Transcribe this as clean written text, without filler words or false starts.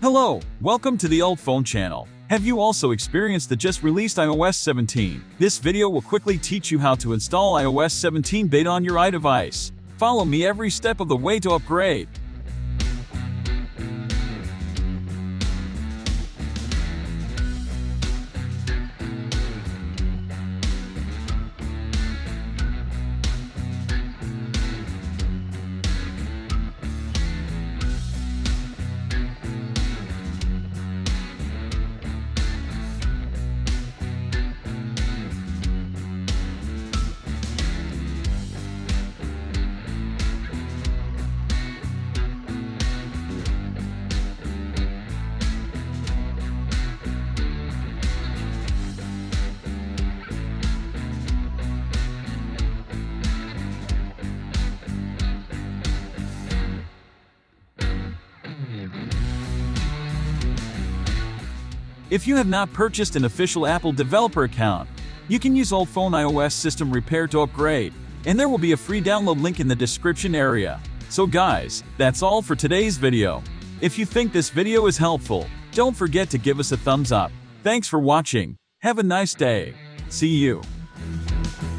Hello, welcome to the UltFone channel. Have you also experienced the just released iOS 17? This video will quickly teach you how to install iOS 17 beta on your iDevice. Follow me every step of the way to upgrade. If you have not purchased an official Apple developer account, you can use UltFone iOS System Repair to upgrade, and there will be a free download link in the description area. So guys, that's all for today's video. If you think this video is helpful, don't forget to give us a thumbs up. Thanks for watching. Have a nice day. See you.